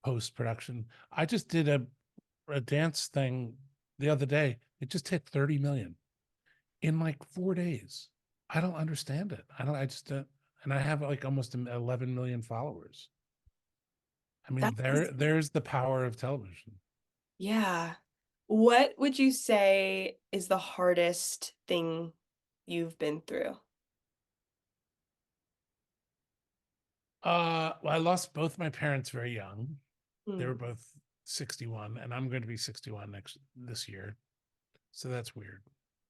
Speaker 4: post production. I just did a dance thing the other day. It just hit 30 million in like 4 days. I don't understand it. I just don't. And I have like almost 11 million followers. I mean, there's the power of television.
Speaker 2: Yeah. What would you say is the hardest thing you've been through?
Speaker 4: Well, I lost both my parents very young. They were
Speaker 2: Hmm.
Speaker 4: both 61, and I'm going to be 61 this year. So that's weird.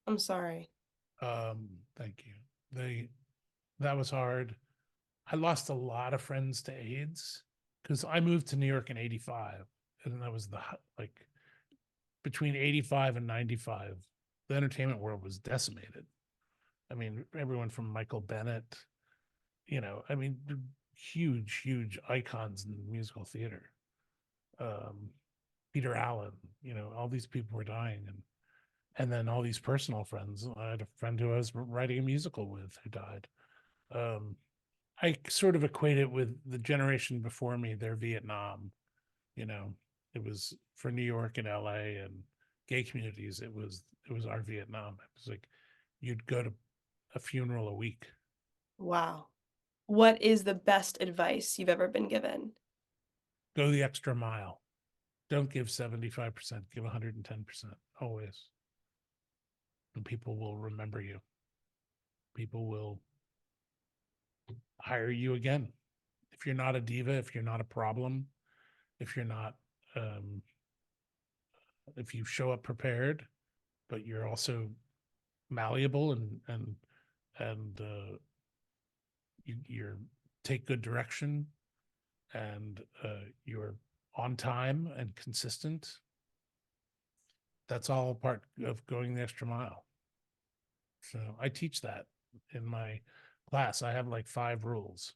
Speaker 2: I'm sorry.
Speaker 4: Thank you. That was hard. I lost a lot of friends to AIDS because I moved to New York in 85, and that was like between 85 and 95, the entertainment world was decimated. I mean, everyone from Michael Bennett, I mean, huge, huge icons in musical theater. Peter Allen, all these people were dying, and then all these personal friends. I had a friend who I was writing a musical with who died. I sort of equate it with the generation before me, their Vietnam. It was for New York and LA and gay communities. It was our Vietnam. It was like you'd go to a funeral a week.
Speaker 2: Wow. What is the best advice you've ever been given?
Speaker 4: Go the extra mile. Don't give 75%, give 110%, always. And people will remember you. People will hire you again. If you're not a diva, if you're not a problem, if you're not, if you show up prepared, but you're also malleable and you're take good direction, and you're on time and consistent. That's all part of going the extra mile. So I teach that in my class. I have like 5 rules.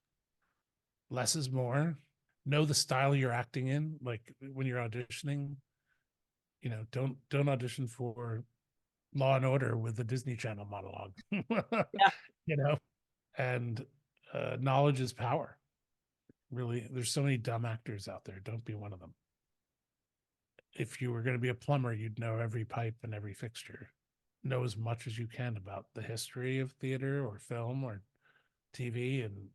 Speaker 4: Less is more. Know the style you're acting in. Like when you're auditioning, don't audition for Law and Order with the Disney Channel monologue.
Speaker 2: Yeah.
Speaker 4: And knowledge is power. Really, there's so many dumb actors out there. Don't be one of them. If you were going to be a plumber, you'd know every pipe and every fixture. Know as much as you can about the history of theater or film or TV, and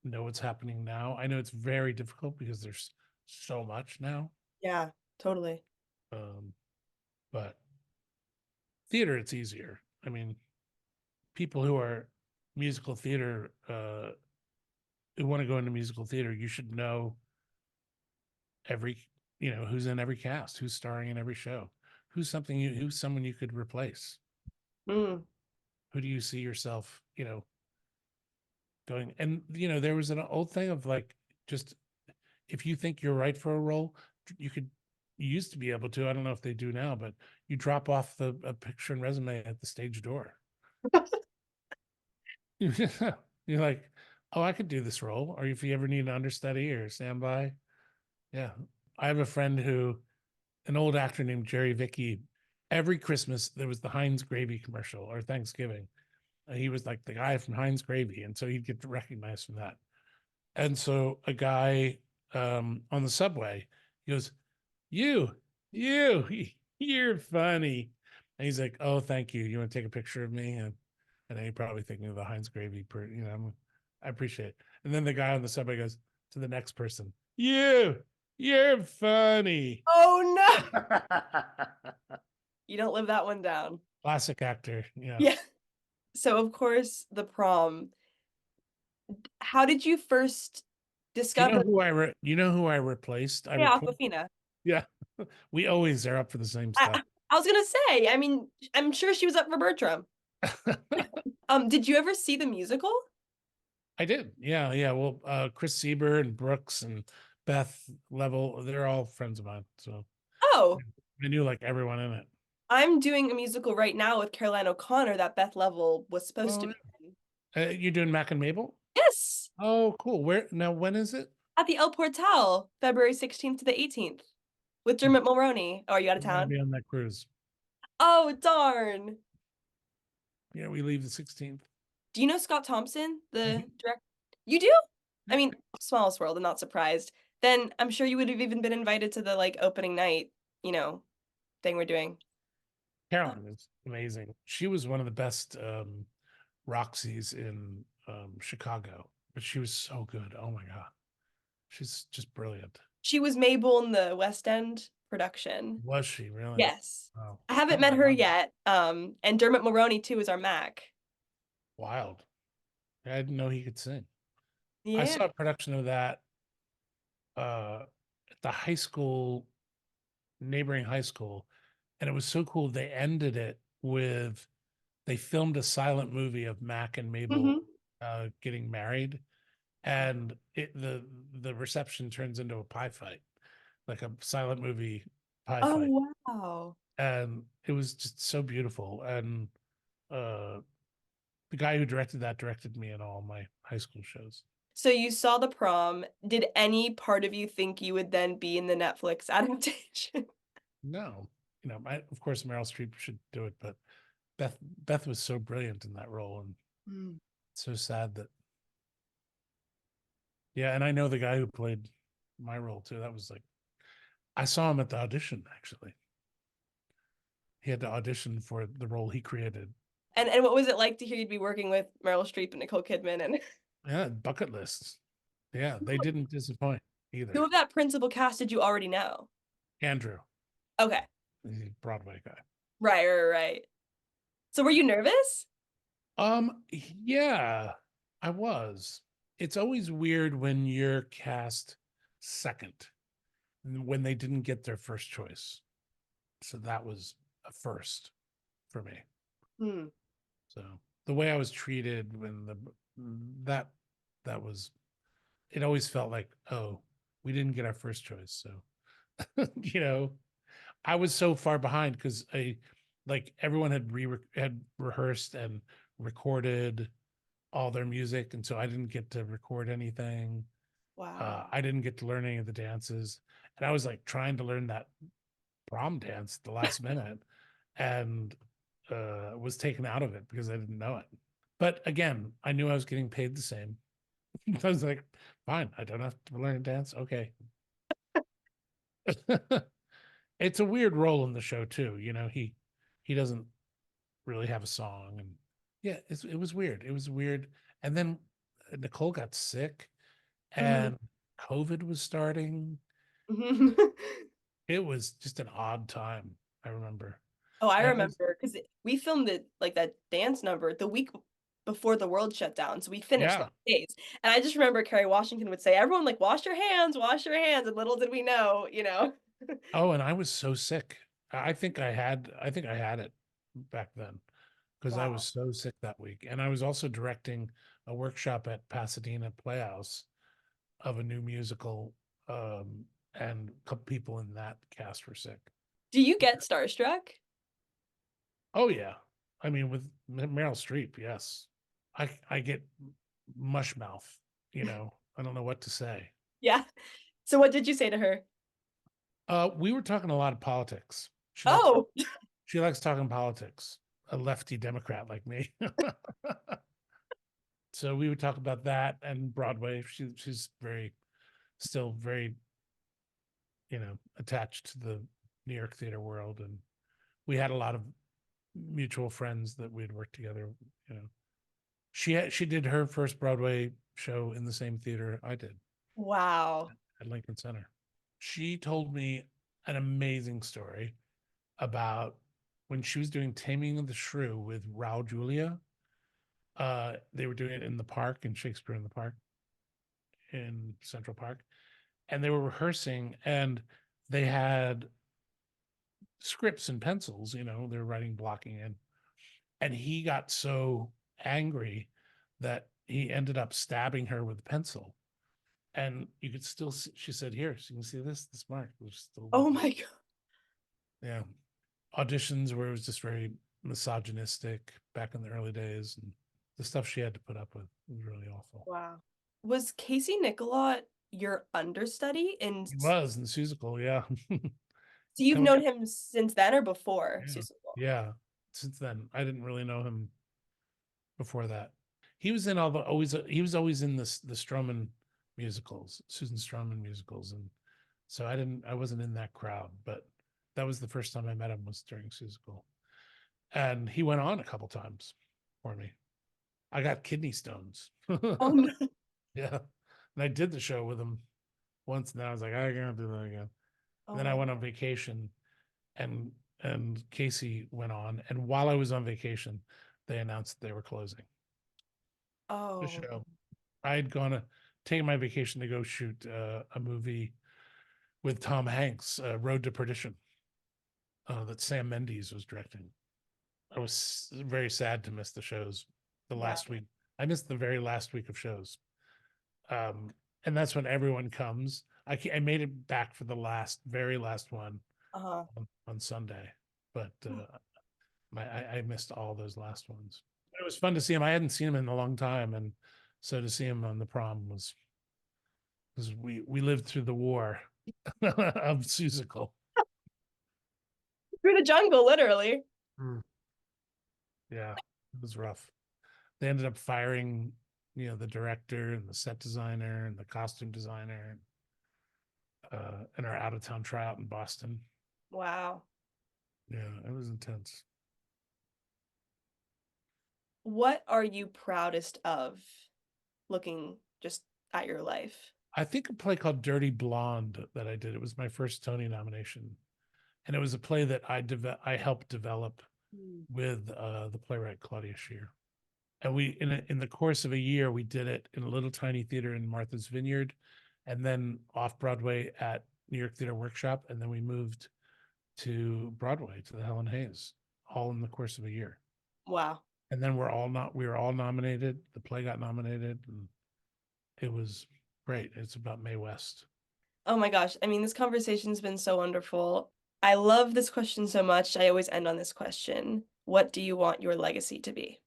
Speaker 4: know what's happening now. I know it's very difficult because there's so much now.
Speaker 2: Yeah, totally.
Speaker 4: But theater, it's easier. I mean, people who are musical theater, who want to go into musical theater, you should know who's in every cast, who's starring in every show, who's someone you could replace.
Speaker 2: Mm.
Speaker 4: Who do you see yourself, going? And there was an old thing of like, just if you think you're right for a role, you used to be able to, I don't know if they do now, but you drop off a picture and resume at the stage door. You're like, oh, I could do this role. Or if you ever need an understudy or standby. Yeah. I have a friend an old actor named Jerry Vicky. Every Christmas, there was the Heinz Gravy commercial, or Thanksgiving. He was like the guy from Heinz Gravy. And so he'd get recognized from that. And so a guy on the subway, he goes, you're funny. And he's like, oh, thank you. You want to take a picture of me? And then you're probably thinking of the Heinz Gravy, I appreciate it. And then the guy on the subway goes to the next person, you're funny.
Speaker 2: Oh no. You don't live that one down.
Speaker 4: Classic actor. Yeah.
Speaker 2: Yeah. So of course, the Prom. How did you first discover?
Speaker 4: You know who I replaced?
Speaker 2: Yeah, Aquafina.
Speaker 4: Yeah. We always are up for the same stuff.
Speaker 2: I was gonna say, I mean, I'm sure she was up for Bertram. Did you ever see the musical?
Speaker 4: I did. Yeah. Well, Chris Sieber and Brooks and Beth Level, they're all friends of mine. So
Speaker 2: Oh,
Speaker 4: I knew like everyone in it.
Speaker 2: I'm doing a musical right now with Caroline O'Connor that Beth Level was supposed to be in.
Speaker 4: You're doing Mac and Mabel?
Speaker 2: Yes.
Speaker 4: Oh, cool. When is it?
Speaker 2: At the El Portal, February 16th to the 18th, with Dermot Mulroney. Oh, are you out of
Speaker 4: I'm gonna
Speaker 2: town?
Speaker 4: be on that cruise.
Speaker 2: Oh, darn.
Speaker 4: Yeah, we leave the 16th.
Speaker 2: Do you know Scott Thompson, the
Speaker 4: Mhm.
Speaker 2: director? You do? I mean, smallest world, I'm not surprised. Then I'm sure you would have even been invited to the like opening night, thing we're doing.
Speaker 4: Carolyn is amazing. She was one of the best Roxy's in Chicago, but she was so good. Oh my God. She's just brilliant.
Speaker 2: She was Mabel in the West End production.
Speaker 4: Was she really?
Speaker 2: Yes.
Speaker 4: Wow.
Speaker 2: I haven't met her yet. And Dermot Mulroney too is our Mac.
Speaker 4: Wild. I didn't know he could sing.
Speaker 2: Yeah.
Speaker 4: I saw a production of that at the high school, neighboring high school, and it was so cool. They ended it with, they filmed a silent movie of Mac and Mabel getting married, and the reception turns into a pie fight, like a silent movie pie fight.
Speaker 2: Oh wow.
Speaker 4: And it was just so beautiful. And the guy who directed that directed me in all my high school shows.
Speaker 2: So you saw the Prom. Did any part of you think you would then be in the Netflix adaptation?
Speaker 4: No, of course Meryl Streep should do it, but Beth was so brilliant in that role, and so sad that. Yeah, and I know the guy who played my role too. That was like, I saw him at the audition actually. He had to audition for the role he created.
Speaker 2: And what was it like to hear you'd be working with Meryl Streep and Nicole Kidman and
Speaker 4: Yeah, bucket lists. Yeah, they didn't disappoint either.
Speaker 2: who of that principal cast did you already know?
Speaker 4: Andrew.
Speaker 2: Okay.
Speaker 4: He's a Broadway guy.
Speaker 2: Right. So were you nervous?
Speaker 4: Yeah, I was. It's always weird when you're cast second, when they didn't get their first choice. So that was a first for me. So the way I was treated when that that was, it always felt like, oh, we didn't get our first choice. So, I was so far behind because like everyone had rehearsed and recorded all their music, and so I didn't get to record anything.
Speaker 2: Wow.
Speaker 4: I didn't get to learn any of the dances, and I was like trying to learn that prom dance at the last minute, and was taken out of it because I didn't know it. But again, I knew I was getting paid the same. I was like, fine, I don't have to learn to dance. Okay. It's a weird role in the show too. He doesn't really have a song, and yeah, it was weird. It was weird. And then Nicole got sick,
Speaker 2: Mhm.
Speaker 4: and COVID was starting.
Speaker 2: Mhm.
Speaker 4: It was just an odd time. I remember.
Speaker 2: Oh, I
Speaker 4: And it was,
Speaker 2: remember because we filmed it like that dance number the week before the world shut down. So we finished
Speaker 4: yeah.
Speaker 2: those days. And I just remember Kerry Washington would say, everyone like wash your hands. And little did we know, you know.
Speaker 4: Oh, and I was so sick. I think I had it back then because I was
Speaker 2: Wow.
Speaker 4: so sick that week. And I was also directing a workshop at Pasadena Playhouse of a new musical. And a couple people in that cast were sick.
Speaker 2: Do you get starstruck?
Speaker 4: Oh yeah. I mean, with Meryl Streep, yes. I get mush mouth, I don't know what to say.
Speaker 2: Yeah. So what did you say to her?
Speaker 4: We were talking a lot of politics.
Speaker 2: Oh,
Speaker 4: She likes talking politics, a lefty Democrat like me. So we would talk about that and Broadway. She's still very, attached to the New York theater world. And we had a lot of mutual friends that we'd worked together. You know, she did her first Broadway show in the same theater I did
Speaker 2: wow.
Speaker 4: at Lincoln Center. She told me an amazing story about when she was doing Taming of the Shrew with Raul Julia. They were doing it in the park, in Shakespeare in the Park, in Central Park, and they were rehearsing, and they had scripts and pencils. They were writing blocking in, and he got so angry that he ended up stabbing her with a pencil. And you could still see, she said, here, so you can see this mark was still,
Speaker 2: Oh my God.
Speaker 4: yeah. Auditions where it was just very misogynistic back in the early days, and the stuff she had to put up with was really awful.
Speaker 2: Wow. Was Casey Nicolot your understudy? And
Speaker 4: He was in Seussical, yeah.
Speaker 2: so you've
Speaker 4: And
Speaker 2: known him since then or before
Speaker 4: yeah,
Speaker 2: Seussical?
Speaker 4: yeah. Since then, I didn't really know him before that. He was in all the always. He was always in the Stroman musicals, Susan Stroman musicals, and so I wasn't in that crowd. But that was the first time I met him, was during Seussical, and he went on a couple times for me. I got kidney stones.
Speaker 2: Oh no.
Speaker 4: Yeah, and I did the show with him once, and then I was like, I can't do that again.
Speaker 2: Oh
Speaker 4: And then I
Speaker 2: my
Speaker 4: went on vacation, and Casey went on, and while I was on vacation, they announced they were closing the
Speaker 2: Oh.
Speaker 4: show. I had gone to take my vacation to go shoot a movie with Tom Hanks, Road to Perdition, that Sam Mendes was directing. I was very sad to miss the shows the
Speaker 2: Yeah.
Speaker 4: last week. I missed the very last week of shows. Um, and that's when everyone comes. I made it back for the very last one
Speaker 2: Uh-huh.
Speaker 4: on Sunday, but I missed all those last ones. But it was fun to see him. I hadn't seen him in a long time, and so to see him on the Prom was, because we lived through the war of Seussical.
Speaker 2: Through the jungle, literally.
Speaker 4: Mm. Yeah, it was rough. They ended up firing, the director and the set designer and the costume designer, in our out of town tryout in Boston.
Speaker 2: Wow.
Speaker 4: Yeah, it was intense.
Speaker 2: What are you proudest of looking just at your life?
Speaker 4: I think a play called Dirty Blonde that I did. It was my first Tony nomination, and it was a play that I helped develop
Speaker 2: Mm.
Speaker 4: with the playwright Claudia Scheer. And we in the course of a year, we did it in a little tiny theater in Martha's Vineyard, and then off Broadway at New York Theater Workshop, and then we moved to Broadway, to the Helen Hayes, all in the course of a year.
Speaker 2: Wow.
Speaker 4: And then we were all nominated. The play got nominated, and it was great. It's about Mae West.
Speaker 2: Oh my gosh. I mean, this conversation's been so wonderful. I love this question so much. I always end on this question. What do you want your legacy to be?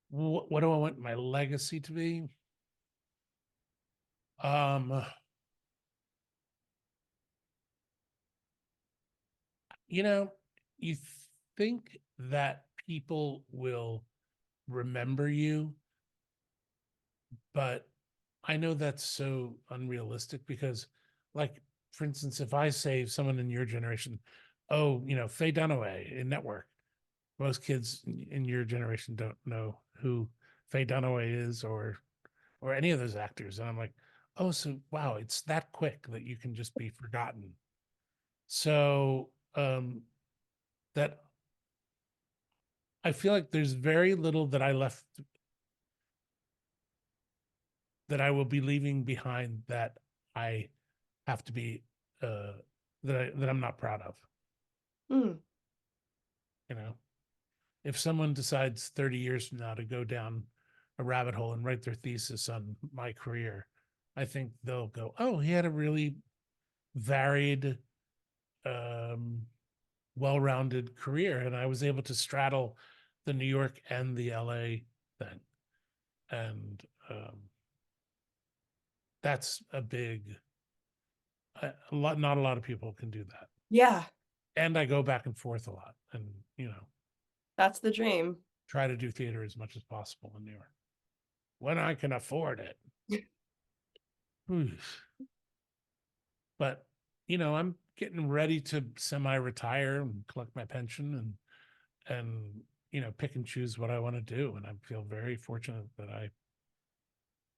Speaker 4: What do I want my legacy to be? Um, you know, you think that people will remember you, but I know that's so unrealistic because, like, for instance, if I say someone in your generation, oh, Faye Dunaway in Network, most kids in your generation don't know who Faye Dunaway is or any of those actors. And I'm like, oh, so wow, it's that quick that you can just be forgotten. So that I feel like there's very little that I left that I will be leaving behind that I have to be that I'm not proud of.
Speaker 2: Hmm.
Speaker 4: If someone decides 30 years from now to go down a rabbit hole and write their thesis on my career, I think they'll go, oh, he had a really varied, well-rounded career, and I was able to straddle the New York and the LA thing. And that's a big not a lot of people can do that.
Speaker 2: Yeah,
Speaker 4: And I go back and forth a lot, and
Speaker 2: that's the dream.
Speaker 4: try to do theater as much as possible in New York when I can afford it. But I'm getting ready to semi-retire and collect my pension and pick and choose what I want to do. And I feel very fortunate that I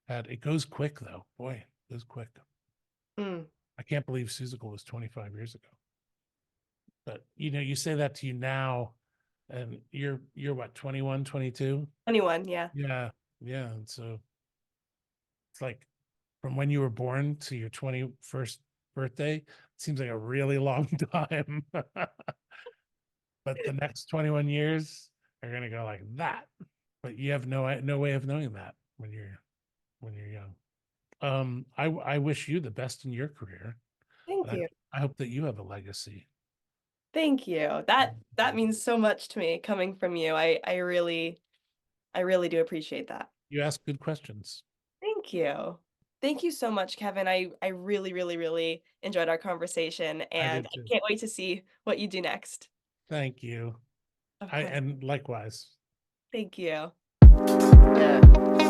Speaker 4: had it. Goes quick though. Boy, it goes quick.
Speaker 2: Mm.
Speaker 4: I can't believe Seussical was 25 years ago. But you say that to you now, and you're what, 21, 22?
Speaker 2: 21, yeah.
Speaker 4: Yeah. And so it's like from when you were born to your 21st birthday, it seems like a really long time. But the next 21 years are gonna go like that. But you have no way of knowing that when you're young. I wish you the best in your career.
Speaker 2: Thank you.
Speaker 4: I hope that you have a legacy.
Speaker 2: Thank you. That means so much to me coming from you. I really do appreciate that.
Speaker 4: You ask good questions.
Speaker 2: Thank you. Thank you so much, Kevin. I really, really, really enjoyed our conversation, and I
Speaker 4: too.
Speaker 2: can't wait to see what you do next.
Speaker 4: Thank you.
Speaker 2: Of course.
Speaker 4: And likewise.
Speaker 2: Thank you.
Speaker 3: Yeah.